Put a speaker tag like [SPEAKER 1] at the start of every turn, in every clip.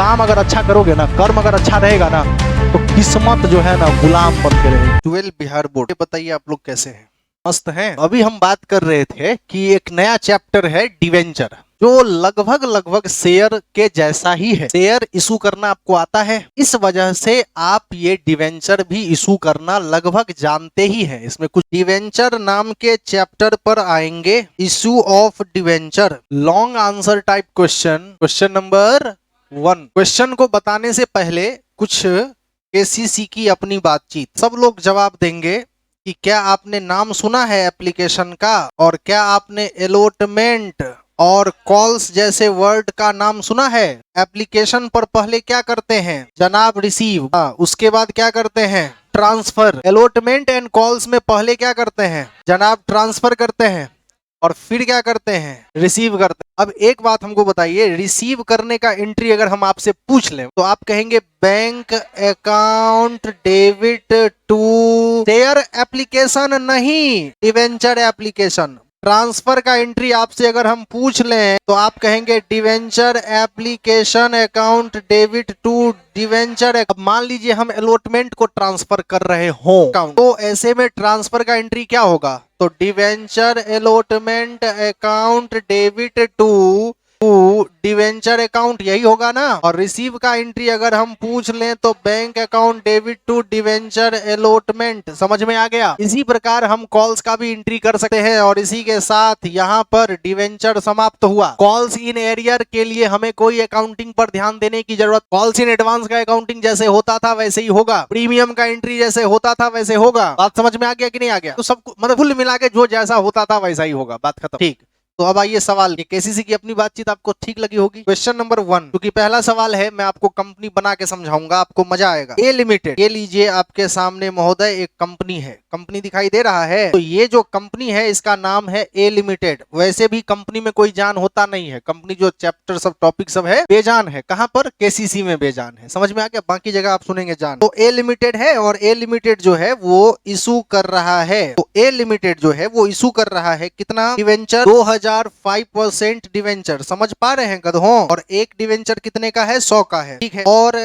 [SPEAKER 1] काम अगर अच्छा करोगे ना, कर्म अगर अच्छा रहेगा ना, तो किस्मत जो है ना गुलाम बन के रहेगी। 12 बिहार बोर्ड, ये बताइए आप लोग कैसे हैं? मस्त हैं। अभी हम बात कर रहे थे कि एक नया चैप्टर है डिवेंचर, जो लगभग शेयर के जैसा ही है। शेयर इशू करना आपको आता है, इस वजह से आप ये डिवेंचर भी इशू करना लगभग जानते ही हैं। इसमें कुछ डिवेंचर नाम के चैप्टर पर आएंगे, issue of debenture, long answer type question. Question number 1। Question को बताने से पहले कुछ केसीसी की अपनी बातचीत, सब लोग जवाब देंगे कि क्या आपने नाम सुना है एप्लीकेशन का, और क्या आपने अलॉटमेंट और कॉल्स जैसे वर्ड का नाम सुना है। एप्लीकेशन पर पहले क्या करते हैं जनाब, रिसीव। उसके बाद क्या करते हैं, ट्रांसफर। अलॉटमेंट एंड कॉल्स में पहले क्या करते हैं जनाब, ट्रांसफर करते हैं, और फिर क्या करते हैं, रिसीव करते हैं। अब एक बात हमको बताइए, रिसीव करने का एंट्री अगर हम आपसे पूछ लें तो आप कहेंगे bank account debit to share application, नहीं डिवेंचर एप्लीकेशन। ट्रांसफर का एंट्री आपसे अगर हम पूछ लें तो आप कहेंगे debenture application account debit to debenture. अब मान लीजिए हम अलॉटमेंट को ट्रांसफर कर रहे हो, तो ऐसे में ट्रांसफर का एंट्री क्या होगा, तो debenture allotment account debit to debenture account, यही होगा ना। और रिसीव का एंट्री अगर हम पूछ लें तो bank account debit to debenture allotment. समझ में आ गया। इसी प्रकार हम कॉल्स का भी एंट्री कर सकते हैं, और इसी के साथ यहाँ पर डिवेंचर समाप्त हुआ। कॉल्स इन एरियर के लिए हमें कोई अकाउंटिंग पर ध्यान देने की जरूरत, कॉल्स इन एडवांस का अकाउंटिंग जैसे होता था वैसे ही होगा, प्रीमियम का एंट्री जैसे होता था वैसे होगा। बात समझ में आ गया कि नहीं आ गया, तो सब मतलब कुल मिला के जो जैसा होता था वैसा ही होगा, बात खत्म। ठीक, तो अब आइए सवाल, ये केसीसी की अपनी बातचीत आपको ठीक लगी होगी। क्वेश्चन नंबर 1, क्योंकि पहला सवाल है, मैं आपको कंपनी बना के समझाऊंगा, आपको मजा आएगा। ए लिमिटेड, ये लीजिए आपके सामने महोदय एक कंपनी है, कंपनी दिखाई दे रहा है। तो ये जो कंपनी है इसका नाम है ए लिमिटेड। वैसे भी कंपनी में कोई जान होता नहीं है, कंपनी जो चैप्टर सब टॉपिक सब है बेजान है। कहां पर, केसीसी में बेजान है। समझ में आ गया, बाकी जगह आप सुनेंगे जान। तो ए लिमिटेड है, और ए लिमिटेड जो है वो इशू कर रहा है। तो ए लिमिटेड जो है वो इशू कर रहा है कितना, डिवेंचर 5% डिवेंचर। समझ पा रहे हैं गधों। और एक डिवेंचर कितने का है, 100 का है, ठीक है। और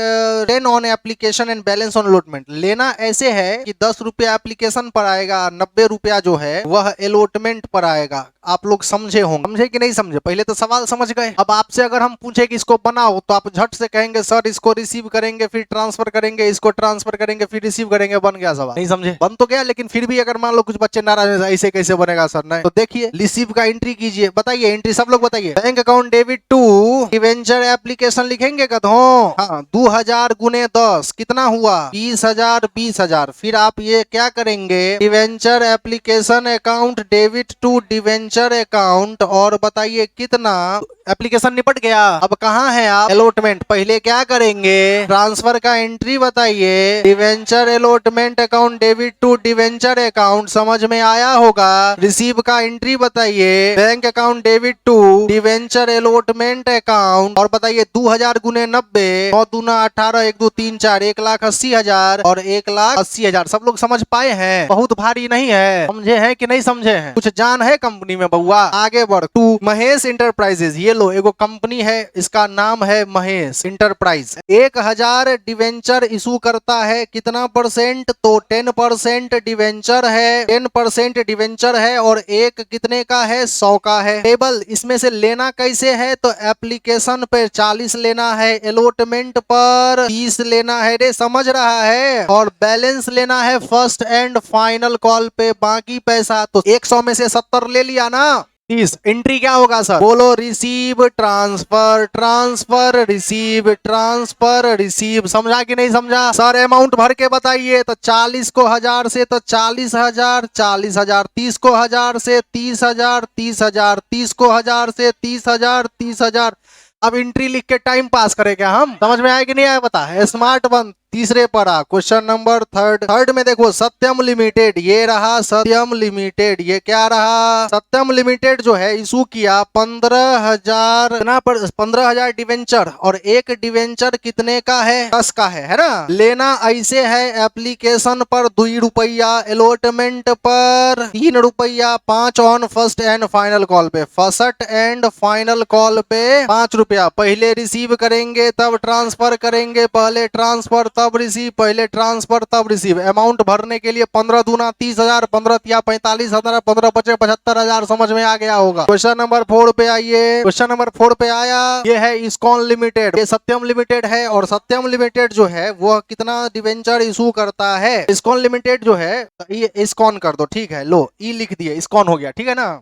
[SPEAKER 1] 10 on application and balance on allotment. लेना ऐसे है कि 10 रुपया एप्लीकेशन पर आएगा, 90 रुपया जो है वह अलॉटमेंट पर आएगा। आप लोग समझे होंगे, समझे कि नहीं समझे, पहले तो सवाल समझ गए। अब आपसे अगर हम पूछे कि इसको बनाओ, तो आप झट से कहेंगे सर इसको रिसीव करेंगे, फिर ट्रांसफर करेंगे, इसको ट्रांसफर करेंगे, फिर रिसीव करेंगे, बन गया सवाल। नहीं समझे, बन तो गया, लेकिन फिर भी अगर मान लो कुछ बच्चे नाराज है, ऐसे कैसे बनेगा सर, नहीं तो देखिए रिसीव का एंट्री कीजिए। बताइए एंट्री, सब लोग बताइए। Bank account debit to debenture application लिखेंगे गधों। हाँ, 2000 गुने 10 कितना हुआ, 20,000 20,000। फिर आप ये क्या करेंगे, debenture application account debit to debenture account, और बताइए कितना, एप्लीकेशन निपट गया। अब कहाँ है आप, अलॉटमेंट। पहले क्या करेंगे, ट्रांसफर का एंट्री बताइए, debenture allotment account debit to debenture account, समझ में आया होगा। रिसीव का एंट्री बताइए, bank account debit to debenture allotment account, और बताइए 2000 गुने 90, 9 दूना 18, 1 2 3 4, 1,80,000 और 1,80,000। सब लोग समझ पाए हैं, बहुत भारी नहीं है, समझे हैं कि नहीं समझे हैं, कुछ जान है कंपनी में बउआ। आगे बढ़, टू महेश इंटरप्राइजेज, ये लो एगो कंपनी है, इसका नाम है महेश इंटरप्राइज। 1000 डिवेंचर इशू करता है, कितना परसेंट, तो 10% डिवेंचर है, 10% डिवेंचर है, और एक कितने का है, 100 का है। टेबल, इसमें से लेना कैसे है, तो एप्लीकेशन पे 40 लेना है, अलॉटमेंट पर 30 लेना है, रे समझ रहा है, और बैलेंस लेना है फर्स्ट एंड फाइनल कॉल पे, बाकी पैसा तो 100 में से 70 ले लिया ना, 30। एंट्री क्या होगा सर, बोलो, receive transfer, transfer receive, transfer receive. समझा कि नहीं समझा सर, अमाउंट भर के बताइए। तो 40 को 1000 से तो 40,000, 40,000, 30 को 1000 से 30,000, 30,000, 30 को 1000 से 30,000, 30,000। अब एंट्री लिख के टाइम पास करें क्या हम, समझ में आया कि नहीं आया, बता। स्मार्ट बन, तीसरे पर आ, क्वेश्चन नंबर थर्ड में देखो सत्यम लिमिटेड, ये रहा सत्यम लिमिटेड, ये क्या रहा सत्यम लिमिटेड जो है इशू किया 15,000 डिवेंचर, और एक डिवेंचर कितने का है 10 का है ना। लेना ऐसे है एप्लीकेशन पर 2 रुपया, अलॉटमेंट पर 3 रुपया, 5 on first and final call पे, फर्स्ट एंड फाइनल कॉल पे 5 रुपया, पहले रिसीव करेंगे तब ट्रांसफर करेंगे, पहले ट्रांसफर तब रिसीव, पहले ट्रांसफर तब रिसीव। अमाउंट भरने के लिए 15 दूना 30,000, 15 तिया 45,000, 15 पचे 75,000, समझ में आ गया होगा। क्वेश्चन नंबर 4 पे आइए, क्वेश्चन नंबर 4 पे आया, ये है इस्कॉन लिमिटेड, ये सत्यम लिमिटेड है, और सत्यम लिमिटेड जो है वो कितना डिवेंचर इशू करता है। इस्कॉन लिमिटेड जो है, ये इस्कॉन कर दो, ठीक है, लो ई लिख दिए, इस्कॉन हो गया, ठीक है ना।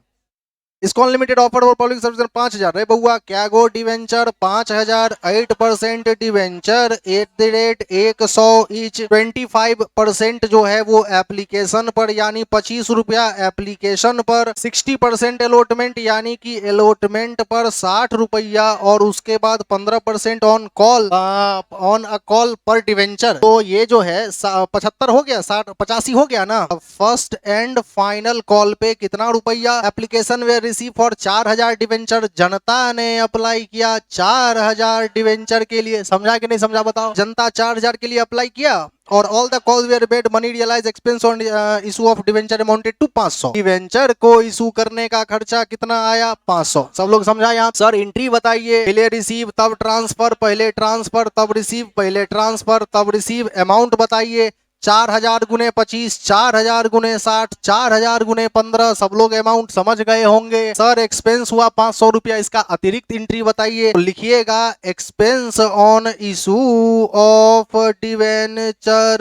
[SPEAKER 1] इस्कॉन लिमिटेड ऑफर और पब्लिक सर्विस 5,000 रे बउआ, क्या गो डिवेंचर 5,000, 8% डिवेंचर @100 ईच, 25% जो है वो एप्लीकेशन पर, यानी 25 रुपया एप्लीकेशन पर, 60% अलॉटमेंट यानी कि अलॉटमेंट पर 60 रुपया, और उसके बाद 15% on call, on a call पर डिवेंचर। तो ये जो है 75 हो गया, 60 85 हो गया ना। फर्स्ट एंड फाइनल कॉल पे कितना रुपया, application way receive for 4,000 debenture, जनता ने अप्लाई किया 4,000 डिवेंचर के लिए, समझा कि नहीं समझा बताओ। जनता 4,000 के लिए अप्लाई किया, और all the calls were made, money realise expense on issue of debenture amounted to 500। Debenture को इशू करने का खर्चा कितना आया 500। सब लोग समझा यहाँ। सर एंट्री बताइए, पहले रिसीव तब ट्रांसफर, पहले ट्रांसफर तब रिसीव, पहले ट्रांसफर तब रिसीव। अमाउंट बताइए, 4,000 गुने 25, 4,000 गुने 60, 4,000 गुने 15, सब लोग अमाउंट समझ गए होंगे। सर एक्सपेंस हुआ 500 रुपया, इसका अतिरिक्त एंट्री बताइए। तो लिखिएगा expense on issue of debenture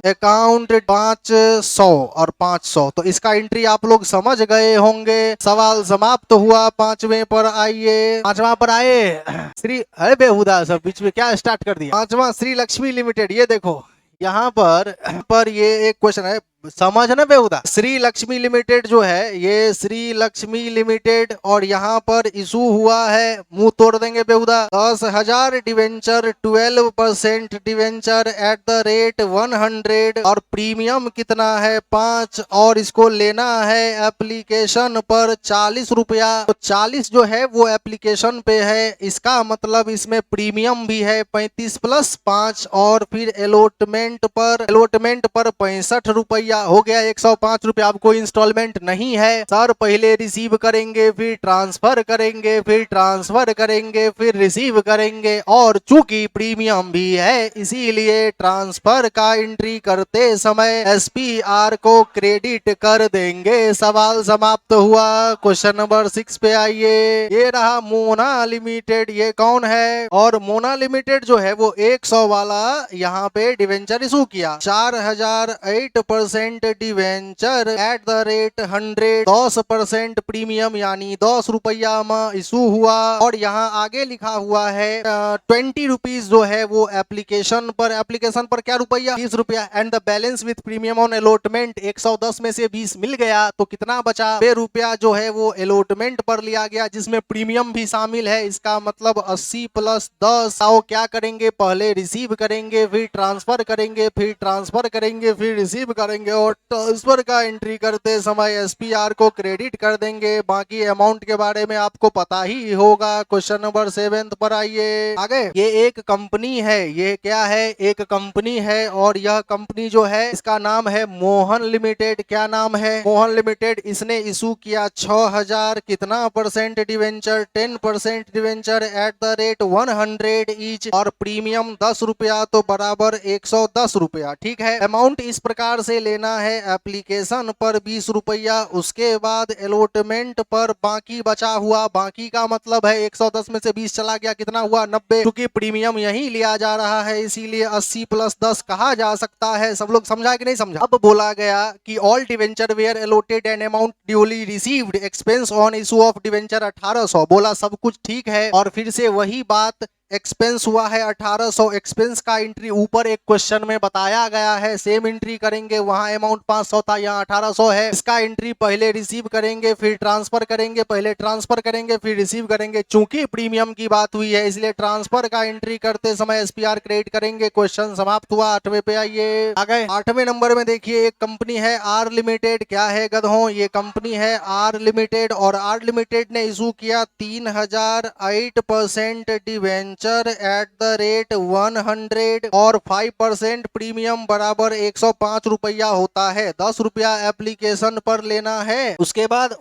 [SPEAKER 1] account 500 और 500, तो इसका एंट्री आप लोग समझ गए होंगे। सवाल समाप्त हुआ। 5वें पर आइए, 5वां पर आए। श्री, अरे बेहुदा सब बीच में क्या स्टार्ट कर दिया। 5वां श्री लक्ष्मी लिमिटेड, ये देखो यहाँ पर ये एक क्वेश्चन है, समझ ना बेहुदा। श्री लक्ष्मी लिमिटेड जो है, ये श्री लक्ष्मी लिमिटेड, और यहाँ पर इशू हुआ है, मुंह तोड़ देंगे बेहुदा, 10,000 डिवेंचर, 12% डिवेंचर @100, और प्रीमियम कितना है 5, और इसको लेना है एप्लीकेशन पर 40 रुपया। तो 40 जो है वो एप्लीकेशन पे है, इसका मतलब इसमें प्रीमियम भी है 35 + 5, और फिर अलॉटमेंट पर 65 रुपया हो गया 105 रुपया। अब कोई इंस्टॉलमेंट नहीं है सर, पहले रिसीव करेंगे, फिर ट्रांसफर करेंगे, फिर ट्रांसफर करेंगे, फिर रिसीव करेंगे, और चूंकि प्रीमियम भी है इसीलिए ट्रांसफर का एंट्री करते समय SPR को क्रेडिट कर देंगे। सवाल समाप्त हुआ। क्वेश्चन नंबर 6 पे आइए, ये रहा मोना लिमिटेड, ये कौन है, और मोना लिमिटेड जो है वो 100 वाला यहाँ पे डिवेंचर इशू किया, 4,000, 8% डिवेंचर @100, 10% प्रीमियम यानी 10 रुपया में इशू हुआ, और यहाँ आगे लिखा हुआ है 20 रुपीज जो है वो एप्लीकेशन पर क्या रुपया 20 रुपया, and the balance with premium on allotment, 110 में से 20 मिल गया तो कितना बचा 2 रुपया जो है वो अलॉटमेंट पर लिया गया, जिसमें प्रीमियम भी शामिल है। इसका मतलब 80 + 10, आओ क्या करेंगे, पहले रिसीव करेंगे, फिर ट्रांसफर करेंगे, फिर ट्रांसफर करेंगे, फिर रिसीव करेंगे, और ट्रांसफर का एंट्री करते समय SPR को क्रेडिट कर देंगे। बाकी अमाउंट के बारे में आपको पता ही होगा। क्वेश्चन नंबर 7 पर आइए। आगे ये एक कंपनी है, ये क्या है, एक कंपनी है, और यह कंपनी जो है इसका नाम है मोहन लिमिटेड। क्या नाम है, मोहन लिमिटेड। इसने इशू किया 6,000 कितना परसेंट डिवेंचर, 10% डिवेंचर @100 ईच, और प्रीमियम 10 रुपया, तो बराबर 110 रुपया। ठीक है, अमाउंट इस प्रकार से लेना है, एप्लीकेशन पर 20 रुपया, उसके बाद अलॉटमेंट पर बाकी बचा हुआ, बाकी का मतलब है 110 में से 20 चला गया, कितना हुआ 90, क्योंकि प्रीमियम यही लिया जा रहा है इसीलिए 80 + 10 कहा जा सकता है। सब लोग समझा कि नहीं समझा। अब बोला गया कि all debenture were allotted and amount duly received, expense on issue of debenture 1800, बोला सब कुछ ठीक है, और फिर से वही बात एक्सपेंस हुआ है 1800, एक्सपेंस का एंट्री ऊपर एक क्वेश्चन में बताया गया है, सेम एंट्री करेंगे, वहां अमाउंट 500 था, यहाँ 1800 है। इसका एंट्री पहले रिसीव करेंगे फिर ट्रांसफर करेंगे, पहले ट्रांसफर करेंगे फिर रिसीव करेंगे। चूंकि प्रीमियम की बात हुई है इसलिए ट्रांसफर का एंट्री करते समय एसपीआर क्रेडिट करेंगे। क्वेश्चन समाप्त हुआ। 8वें पे आइए। आ गए 8वें नंबर में। देखिए एक कंपनी है आर लिमिटेड। क्या है गधों? ये कंपनी है आर लिमिटेड और आर लिमिटेड ने इशू किया 3008% डिवेंचर एट द रेट 100 और 5% प्रीमियम बराबर 105 रुपया होता है। 10 रुपया एप्लीकेशन पर लेना है। उसके बाद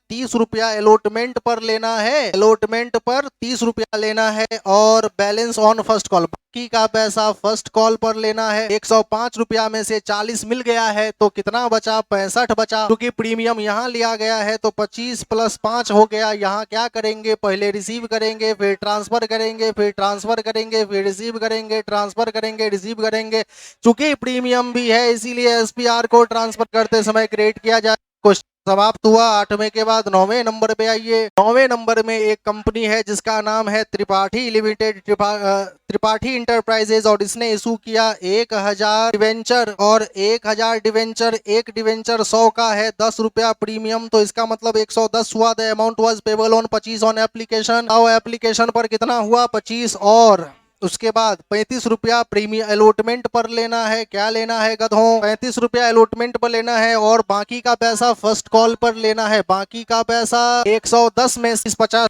[SPEAKER 1] 30 रुपया अलॉटमेंट पर लेना है। अलॉटमेंट पर 30 रुपया लेना है और बैलेंस ऑन फर्स्ट कॉल, बाकी का पैसा फर्स्ट कॉल पर लेना है। 105 रुपया में से 40 मिल गया है तो कितना बचा? 65 बचा। क्योंकि प्रीमियम यहाँ लिया गया है तो 25 + 5 हो गया। यहाँ क्या करेंगे? पहले रिसीव करेंगे फिर ट्रांसफर करेंगे फिर ट्रांसफर करेंगे फिर रिसीव करेंगे, ट्रांसफर करेंगे रिसीव करेंगे। चूंकि प्रीमियम भी है इसीलिए एसपीआर को ट्रांसफर करते समय क्रेडिट किया जाए। क्वेश्चन समाप्त हुआ। 8वें के बाद 9वें नंबर पे आइए। 9वें नंबर में एक कंपनी है जिसका नाम है त्रिपाठी लिमिटेड, त्रिपाठी इंटरप्राइजेज और इसने इशू किया 1000 डिवेंचर और 1000 डिवेंचर, एक डिवेंचर 100 का है, 10 रुपया प्रीमियम तो इसका मतलब 110 हुआ। The amount was payable on 25 on application. अब एप्लीकेशन पर कितना हुआ? 25 और उसके बाद 35 रुपया प्रीमियम अलॉटमेंट पर लेना है। क्या लेना है गधों? 35 रुपया अलॉटमेंट पर लेना है और बाकी का पैसा फर्स्ट कॉल पर लेना है। बाकी का पैसा 110 में 50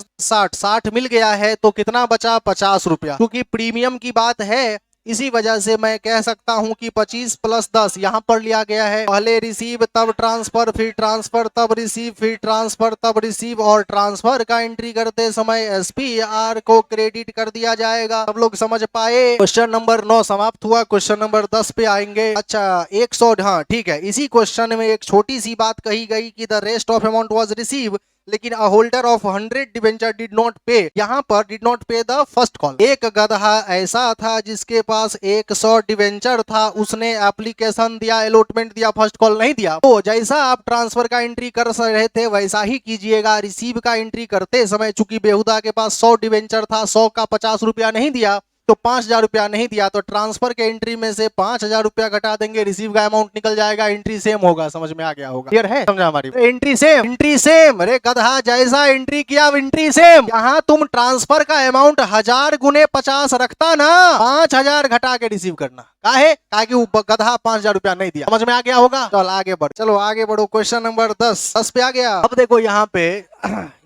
[SPEAKER 1] 60 मिल गया है तो कितना बचा? 50 रुपया। क्योंकि प्रीमियम की बात है इसी वजह से मैं कह सकता हूं कि 25 + 10 यहां पर लिया गया है। पहले रिसीव तब ट्रांसफर, फिर ट्रांसफर तब रिसीव, फिर ट्रांसफर तब रिसीव और ट्रांसफर का एंट्री करते समय एसपीआर को क्रेडिट कर दिया जाएगा। सब लोग समझ पाए? क्वेश्चन नंबर 9 समाप्त हुआ। क्वेश्चन नंबर 10 पे आएंगे। अच्छा 100, हाँ ठीक है। इसी क्वेश्चन में एक छोटी सी बात कही गई कि the rest of amount was receive लेकिन a holder of 100 debenture did not pay. यहाँ पर did not pay the first call. एक गधा ऐसा था जिसके पास 100 डिवेंचर था, उसने एप्लीकेशन दिया, अलॉटमेंट दिया, फर्स्ट कॉल नहीं दिया। तो जैसा आप ट्रांसफर का एंट्री कर रहे थे वैसा ही कीजिएगा रिसीव का एंट्री करते समय। चूंकि बेहुदा के पास 100 डिवेंचर था, 100 का 50 रुपया नहीं दिया तो 5000 रुपया नहीं दिया तो ट्रांसफर के एंट्री में से 5000 रुपया घटा देंगे, रिसीव का अमाउंट निकल जाएगा। एंट्री सेम होगा। समझ में आ गया होगा? क्लियर है? समझा हमारी? Entry same, entry same. अरे गधा जैसा एंट्री किया एंट्री सेम। यहाँ तुम ट्रांसफर का अमाउंट 1000 × 50 रखता ना, 5000 घटा के रिसीव करना। काहे? कि गधा 5000 रुपया नहीं दिया। समझ में आ गया होगा? चल आगे बढ़, चलो आगे बढ़ो। क्वेश्चन नंबर 10 पे आ गया। अब देखो यहाँ पे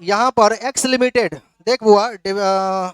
[SPEAKER 1] यहाँ पर एक्स लिमिटेड देख हुआ।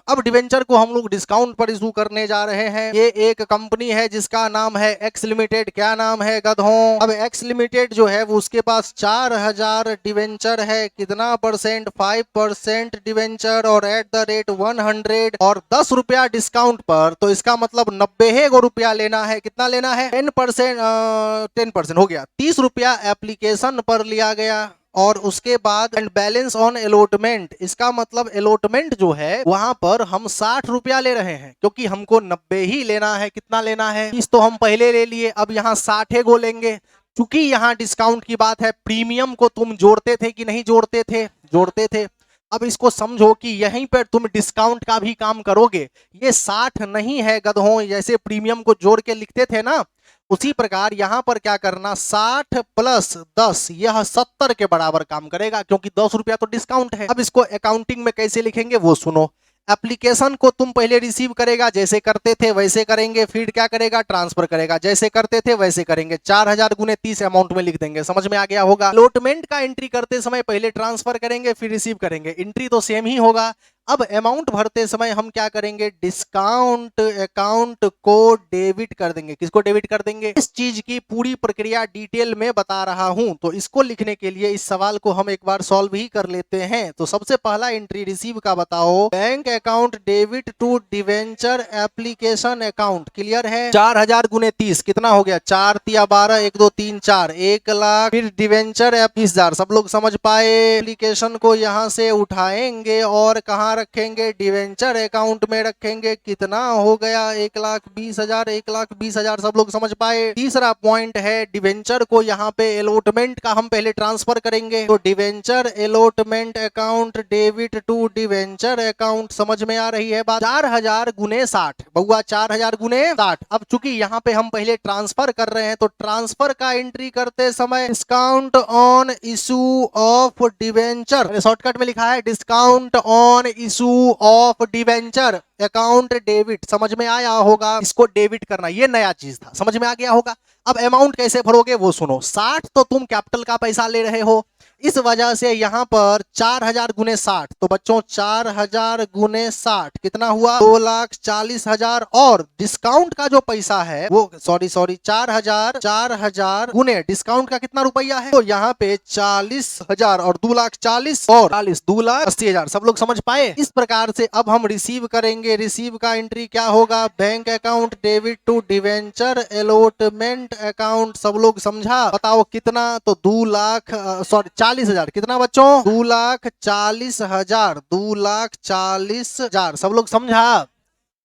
[SPEAKER 1] अब डिवेंचर को हम लोग डिस्काउंट पर इशू करने जा रहे हैं। ये एक कंपनी है जिसका नाम है एक्स लिमिटेड। क्या नाम है गधों? अब एक्स लिमिटेड जो है वो उसके पास 4000 डिवेंचर है। कितना परसेंट? 5% डिवेंचर और एट द रेट 100 और 10 रुपया डिस्काउंट पर। तो इसका मतलब 90 रुपया लेना है। कितना लेना है? 10% हो गया। 30 रुपया एप्लीकेशन पर लिया गया और उसके बाद एंड बैलेंस ऑन अलॉटमेंट। इसका मतलब अलॉटमेंट जो है वहां पर हम 60 रुपया ले रहे हैं क्योंकि हमको 90 ही लेना है। कितना लेना है? 30 तो हम पहले ले लिए, अब यहाँ 60 गो लेंगे। क्योंकि यहाँ डिस्काउंट की बात है। प्रीमियम को तुम जोड़ते थे कि नहीं जोड़ते थे? जोड़ते थे। अब इसको समझो कि यहीं पर तुम डिस्काउंट का भी काम करोगे। ये 60 नहीं है गधों, जैसे प्रीमियम को जोड़ के लिखते थे ना उसी प्रकार यहां पर क्या करना? 60 + 10 यह 70 के बराबर काम करेगा क्योंकि 10 रुपया तो डिस्काउंट है। अब इसको अकाउंटिंग में कैसे लिखेंगे वो सुनो। एप्लीकेशन को तुम पहले रिसीव करेगा, जैसे करते थे वैसे करेंगे, फिर क्या करेगा? ट्रांसफर करेगा, जैसे करते थे वैसे करेंगे। 4000 × 30 अमाउंट में लिख देंगे। समझ में आ गया होगा? अलॉटमेंट का एंट्री करते समय पहले ट्रांसफर करेंगे फिर रिसीव करेंगे, एंट्री तो सेम ही होगा। अब अमाउंट भरते समय हम क्या करेंगे? डिस्काउंट अकाउंट को डेबिट कर देंगे। किसको डेबिट कर देंगे? इस चीज की पूरी प्रक्रिया डिटेल में बता रहा हूं तो इसको लिखने के लिए इस सवाल को हम एक बार सॉल्व ही कर लेते हैं। तो सबसे पहला एंट्री रिसीव का बताओ। Bank account debit to debenture application account. Clear है? 4000 × 30 कितना हो गया? 4 × 12 1 2 3 4 1 लाख। फिर डिवेंचर 20000। सब लोग समझ पाए? एप्लीकेशन को यहां से उठाएंगे और कहां रखेंगे, डिवेंचर अकाउंट में रखेंगे। कितना हो गया? 1,20,000, 1,20,000। सब लोग समझ पाए? तीसरा पॉइंट है डिवेंचर को यहाँ पे अलॉटमेंट का हम पहले ट्रांसफर करेंगे, तो debenture allotment account debit to debenture account. समझ में आ रही है बात? 4,000 गुने 60 बउआ, 4,000 गुने 60। अब चूंकि यहाँ पे हम पहले ट्रांसफर कर रहे हैं तो ट्रांसफर का एंट्री करते समय discount on issue of debenture, shortcut में लिखा है discount on issue of debenture account debit. समझ में आया होगा? इसको डेबिट करना, ये नया चीज था, समझ में आ गया होगा। अब अमाउंट कैसे भरोगे वो सुनो। 60 तो तुम कैपिटल का पैसा ले रहे हो, इस वजह से यहां पर 4,000 गुने 60, तो बच्चों 4,000 गुने 60 कितना हुआ? 2,40,000। और डिस्काउंट का जो पैसा है वो सॉरी 4,000 गुने डिस्काउंट का कितना रुपया है? तो यहाँ पे 40,000 और 2,40,000 और 40 2,80,000। सब लोग समझ पाए? इस प्रकार से अब हम रिसीव करेंगे। रिसीव का एंट्री क्या होगा? Bank account debit to debenture allotment account. सब लोग समझा? बताओ कितना? तो 40,000। कितना बच्चों? 2,40,000, 2,40,000। सब लोग समझा?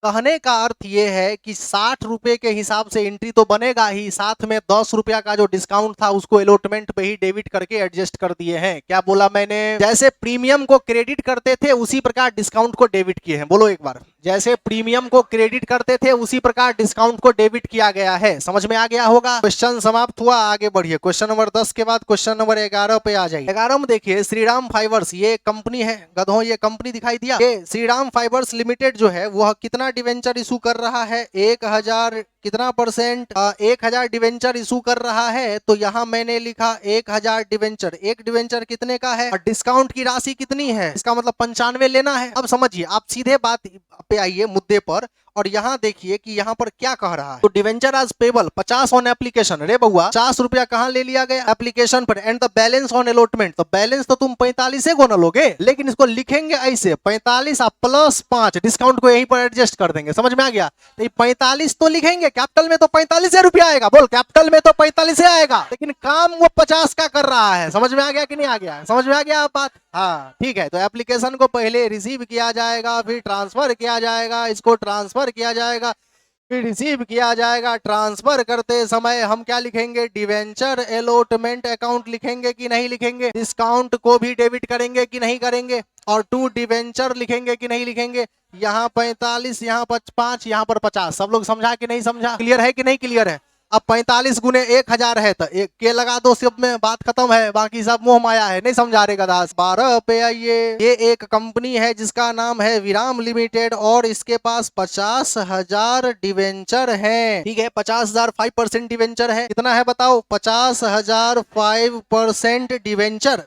[SPEAKER 1] कहने का अर्थ ये है कि 60 रुपए के हिसाब से एंट्री तो बनेगा ही, साथ में 10 रुपया का जो डिस्काउंट था उसको अलॉटमेंट पे ही डेबिट करके एडजस्ट कर दिए हैं। क्या बोला मैंने? जैसे प्रीमियम को क्रेडिट करते थे उसी प्रकार डिस्काउंट को डेबिट किए हैं। बोलो एक बार। जैसे प्रीमियम को क्रेडिट करते थे उसी प्रकार डिस्काउंट को डेबिट किया गया है। समझ में आ गया होगा? क्वेश्चन समाप्त हुआ। आगे बढ़िए। क्वेश्चन नंबर 10 के बाद क्वेश्चन नंबर 11 पे आ जाइए। 11 में देखिए श्रीराम फाइबर्स, ये कंपनी है गधों, ये कंपनी दिखाई दिया। ये श्रीराम फाइबर्स लिमिटेड जो है वह कितना डिवेंचर इशू कर रहा है? 1,000 कितना परसेंट? 1,000 डिवेंचर इशू कर रहा है। तो यहाँ मैंने लिखा 1,000 डिवेंचर। एक डिवेंचर कितने का है और डिस्काउंट की राशि कितनी है? इसका मतलब 95 लेना है। अब समझिए, आप सीधे बात पे आइए मुद्दे पर, और यहाँ देखिए कि यहाँ पर क्या कह रहा है। तो डिवेंचर आज पेबल 50 ऑन एप्लीकेशन। रे बउआ, 50 रुपया कहाँ ले लिया गया? एप्लीकेशन पर। And the balance on allotment, तो बैलेंस तो तुम 45 को न लोगे, लेकिन इसको लिखेंगे ऐसे 45 प्लस 5, डिस्काउंट को यहीं पर एडजस्ट कर देंगे। समझ में आ गया? तो 45 तो लिखेंगे, कैपिटल में तो 45 रुपया आएगा। बोल, कैपिटल में तो 45 आएगा, लेकिन काम वो 50 का कर रहा है। समझ में आ गया कि नहीं आ गया? समझ में आ गया बात? हाँ ठीक है। तो एप्लीकेशन को पहले रिसीव किया जाएगा, फिर ट्रांसफर किया जाएगा, इसको ट्रांसफर किया जाएगा, फिर रिसीव किया जाएगा। ट्रांसफर करते समय हम क्या लिखेंगे? डिवेंचर अलॉटमेंट अकाउंट लिखेंगे कि नहीं लिखेंगे? डिस्काउंट को भी डेबिट करेंगे कि नहीं करेंगे? और टू डिवेंचर लिखेंगे कि नहीं लिखेंगे? यहाँ 45, यहाँ 5, यहाँ पर 50। सब लोग समझा कि नहीं समझा? क्लियर है कि नहीं क्लियर है? अब 45 गुने 1,000 है तो एक के लगा दो, सब में बात खत्म है, बाकी सब मोह माया है। नहीं समझा रे गदास? 12 पे आइए। ये एक कंपनी है जिसका नाम है विराम लिमिटेड और इसके पास 50,000 डिवेंचर हैं। ठीक है, 50,000 5% डिवेंचर है। कितना है बताओ? 50,000 5% डिवेंचर,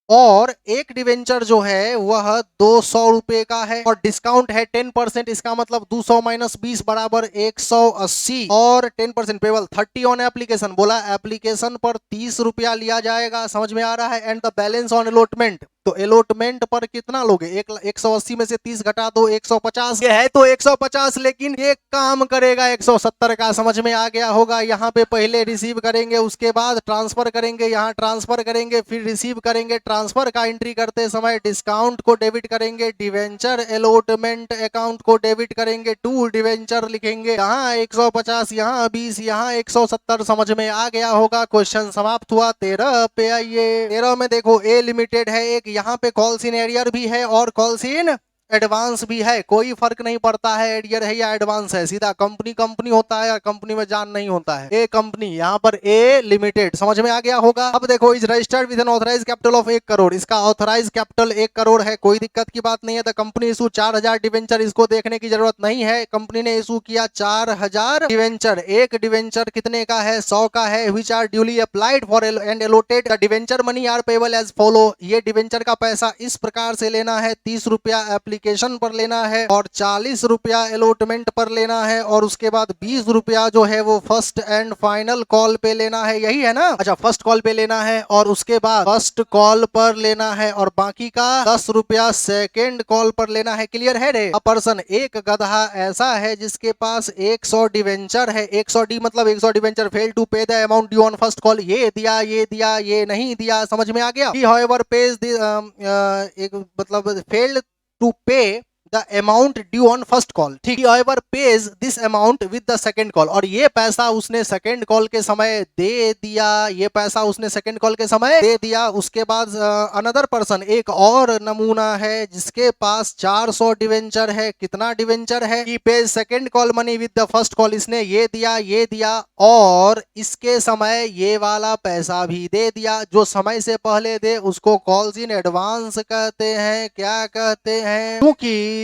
[SPEAKER 1] और एक डिवेंचर जो है वह 200 रुपए का है और डिस्काउंट है 10%। इसका मतलब 200 माइनस 20 बराबर 180 और 10% पेबल 30 ऑन एप्लीकेशन। बोला एप्लीकेशन पर 30 रुपया लिया जाएगा। समझ में आ रहा है? And the balance on allotment, तो अलॉटमेंट पर कितना लोगे? 180 में से 30 घटा दो, 150। ये है तो 150, लेकिन ये काम करेगा 170 का। समझ में आ गया होगा? यहाँ पे पहले रिसीव करेंगे, उसके बाद ट्रांसफर करेंगे, यहाँ ट्रांसफर करेंगे, फिर रिसीव करेंगे। ट्रांसफर का एंट्री करते समय डिस्काउंट को डेबिट करेंगे, डिवेंचर अलॉटमेंट अकाउंट को डेबिट करेंगे, टू डिवेंचर लिखेंगे। यहाँ 150, यहाँ 20, यहाँ 170। समझ में आ गया होगा? क्वेश्चन समाप्त हुआ। 13 पे आइए। 13 में देखो ए लिमिटेड है एक, यहाँ पे कॉल्स इन एरियर भी है और कॉल्स इन एडवांस भी है। कोई फर्क नहीं पड़ता है एरियर है या एडवांस है, सीधा कंपनी कंपनी होता है, कंपनी में जान नहीं होता है। ए कंपनी, यहाँ पर ए लिमिटेड। समझ में आ गया होगा? अब देखो, is registered with an authorise capital of 1 crore. इसका ऑथराइज कैपिटल 1 करोड़ है, कोई दिक्कत की बात नहीं है। The company issue 4,000 debenture. इसको देखने की जरूरत नहीं है, कंपनी ने इशू किया 4,000 डिवेंचर। एक डिवेंचर कितने का है? 100 का है। Which are duly applied for and allotted. The debenture money are payable as follow. ये डिवेंचर का पैसा इस प्रकार से लेना है, 30 रुपया एप्लीकेशन पर लेना है और 40 रुपया अलॉटमेंट पर लेना है, और उसके बाद 20 रुपया जो है वो फर्स्ट एंड फाइनल कॉल पे लेना है। यही है ना? अच्छा, फर्स्ट कॉल पे लेना है और उसके बाद फर्स्ट कॉल पर लेना है, और बाकी का 10 रुपया सेकेंड कॉल पर लेना है। क्लियर है रे? पर्सन, एक गधा ऐसा है जिसके पास 100 डिवेंचर है। 100 डी मतलब 100 debenture fail to pay the amount due on first call. ये दिया, ये दिया, ये नहीं दिया। समझ में आ गया? ही हाउएवर पेज एक मतलब failed to pay the amount due on first call, ठीक, ever pays this amount with the second call, और ये पैसा उसने सेकंड कॉल के समय दे दिया, ये पैसा उसने सेकंड कॉल के समय दे दिया। उसके बाद अनदर पर्सन, एक और नमूना है जिसके पास 400 डिवेंचर है। कितना डिवेंचर है? He pays second call money with the first call, इसने ये दिया और इसके समय ये वाला पैसा भी दे दिया। जो समय से पहले दे उसको कॉल्स इन एडवांस कहते हैं। क्या कहते हैं? चूंकि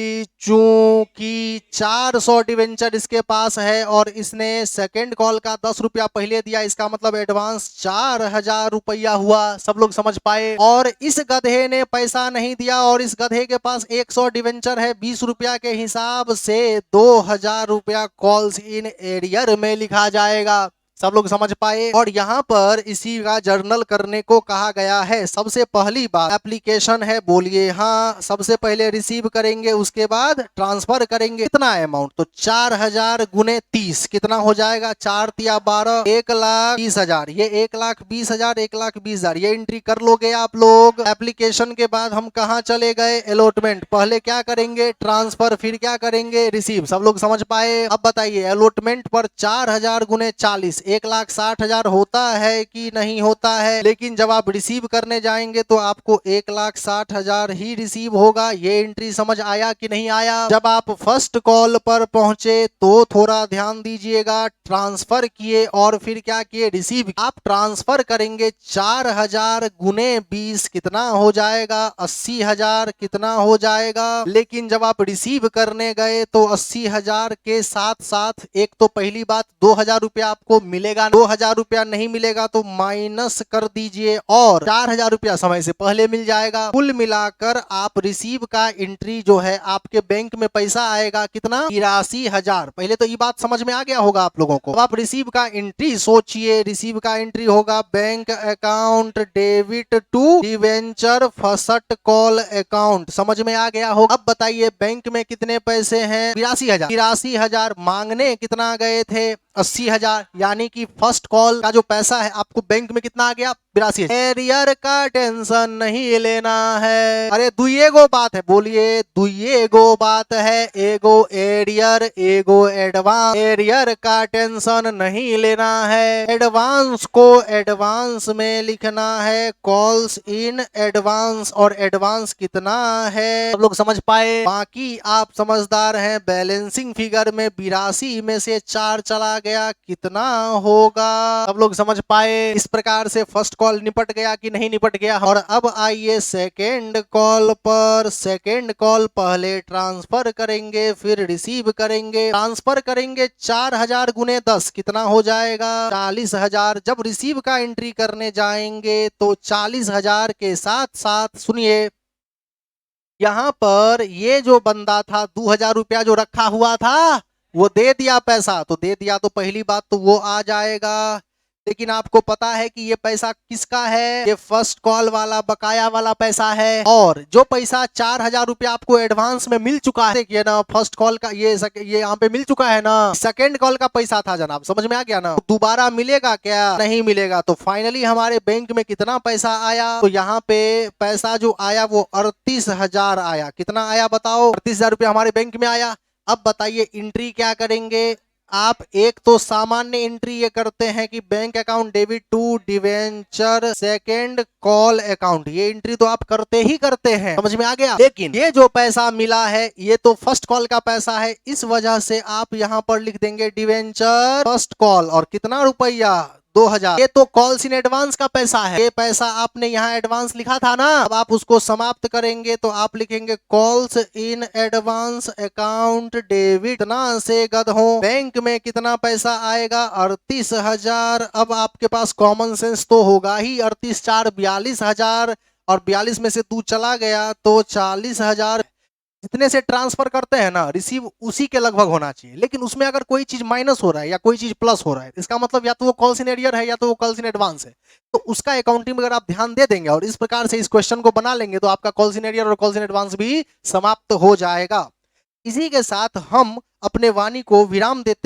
[SPEAKER 1] 400 डिवेंचर इसके पास है और इसने सेकंड कॉल का 10 रुपया पहले दिया, इसका मतलब एडवांस 4000 रुपया हुआ। सब लोग समझ पाए? और इस गधे ने पैसा नहीं दिया और इस गधे के पास 100 डिवेंचर है। 20 रुपया के हिसाब से 2000 रुपया कॉल्स इन एरियर में लिखा जाएगा। सब लोग समझ पाए? और यहाँ पर इसी का जर्नल करने को कहा गया है। सबसे पहली बात एप्लीकेशन है, बोलिए हाँ। सबसे पहले रिसीव करेंगे, उसके बाद ट्रांसफर करेंगे। कितना अमाउंट? तो 4000 गुने 30 कितना हो जाएगा? 4 तिया 12, 1,20,000। ये 1,20,000, 1,20,000 ये एंट्री कर लोगे आप लोग। एप्लीकेशन के बाद हम कहाँ चले गए? अलॉटमेंट। पहले क्या करेंगे? ट्रांसफर, फिर क्या करेंगे? रिसीव। सब लोग समझ पाए? अब बताइए अलॉटमेंट पर 4000 गुने 40 1,60,000 होता है कि नहीं होता है? लेकिन जब आप रिसीव करने जाएंगे तो आपको 1,60,000 ही रिसीव होगा। ये एंट्री समझ आया कि नहीं आया? जब आप फर्स्ट कॉल पर पहुंचे तो थोड़ा ध्यान दीजिएगा। ट्रांसफर किए और फिर क्या किए? रिसीव। आप ट्रांसफर करेंगे 4000 गुने 20 कितना हो जाएगा? 80,000 कितना हो जाएगा? लेकिन जब आप रिसीव करने गए तो 80,000 के साथ साथ एक तो पहली बात 2000 रुपया आपको मिलेगा। 2000 रुपया नहीं मिलेगा तो माइनस कर दीजिए और 4000 रुपया समय से पहले मिल जाएगा। कुल मिलाकर आप रिसीव का एंट्री जो है आपके बैंक में पैसा आएगा कितना? 83,000। पहले तो ये बात समझ में आ गया होगा आप लोगों को। अब आप रिसीव का एंट्री सोचिए। रिसीव का एंट्री होगा bank account debit to debenture first call account. समझ में आ गया होगा। अब बताइए बैंक में कितने पैसे हैं? 83,000। 83,000 मांगने कितना गए थे? 80,000। यानी कि फर्स्ट कॉल का जो पैसा है आपको बैंक में कितना आ गया? 82,000। एरियर का टेंशन नहीं लेना है। अरे दुइये गो बात है, बोलिए दुइये गो बात है। एगो एरियर, एगो एडवांस। एरियर का टेंशन नहीं लेना है। एडवांस को एडवांस में लिखना है, कॉल्स इन एडवांस। और एडवांस कितना है सब लोग समझ पाए? बाकी आप समझदार हैं। बैलेंसिंग फिगर में 82 में से 4 चला गया, कितना होगा? सब लोग समझ पाए? इस प्रकार से फर्स्ट कॉल निपट गया कि नहीं निपट गया? और अब आइए सेकेंड कॉल पर। सेकेंड कॉल पहले ट्रांसफर करेंगे फिर रिसीव करेंगे। ट्रांसफर करेंगे 4000 गुने 10 कितना हो जाएगा? 40,000। जब रिसीव का एंट्री करने जाएंगे तो 40,000 के साथ साथ सुनिए, यहाँ पर ये जो बंदा था 2000 रुपया जो रखा हुआ था वो दे दिया पैसा। तो दे दिया तो पहली बात तो वो आ जाएगा। लेकिन आपको पता है कि ये पैसा किसका है? ये फर्स्ट कॉल वाला बकाया वाला पैसा है। और जो पैसा 4000 रुपया आपको एडवांस में मिल चुका है, देखिए ना, फर्स्ट कॉल का ये यहाँ पे मिल चुका है ना। सेकेंड कॉल का पैसा था जनाब, समझ में आ गया ना? दोबारा मिलेगा क्या? नहीं मिलेगा। तो फाइनली हमारे बैंक में कितना पैसा आया? तो यहाँ पे पैसा जो आया वो 38,000 आया। कितना आया बताओ? 38,000 रुपया हमारे बैंक में आया। अब बताइए एंट्री क्या करेंगे आप? एक तो सामान्य एंट्री ये करते हैं कि bank account debit to debenture second call account. ये एंट्री तो आप करते ही करते हैं, समझ में आ गया? लेकिन ये जो पैसा मिला है ये तो फर्स्ट कॉल का पैसा है, इस वजह से आप यहाँ पर लिख देंगे डिवेंचर फर्स्ट कॉल। और कितना रुपया? 2000। ये तो कॉल्स इन एडवांस का पैसा है। ये पैसा आपने यहाँ एडवांस लिखा था ना। अब आप उसको समाप्त करेंगे तो आप लिखेंगे calls in advance account debit ना से गधों। बैंक में कितना पैसा आएगा? 38,000। अब आपके पास कॉमन सेंस तो होगा ही। 38 4 42,000 और 42 में से 2 चला गया तो 40,000। जितने से ट्रांसफर करते हैं ना रिसीव उसी के लगभग होना चाहिए। लेकिन उसमें अगर कोई चीज माइनस हो रहा है या कोई चीज प्लस हो रहा है, इसका मतलब या तो वो कॉल्स इन एरियर है या तो वो कॉल्स इन एडवांस है। तो उसका अकाउंटिंग में अगर आप ध्यान दे देंगे और इस प्रकार से इस क्वेश्चन को बना लेंगे तो आपका कॉल्स इन एरियर और कॉल्स इन एडवांस भी समाप्त हो जाएगा। इसी के साथ हम अपने वाणी को विराम देते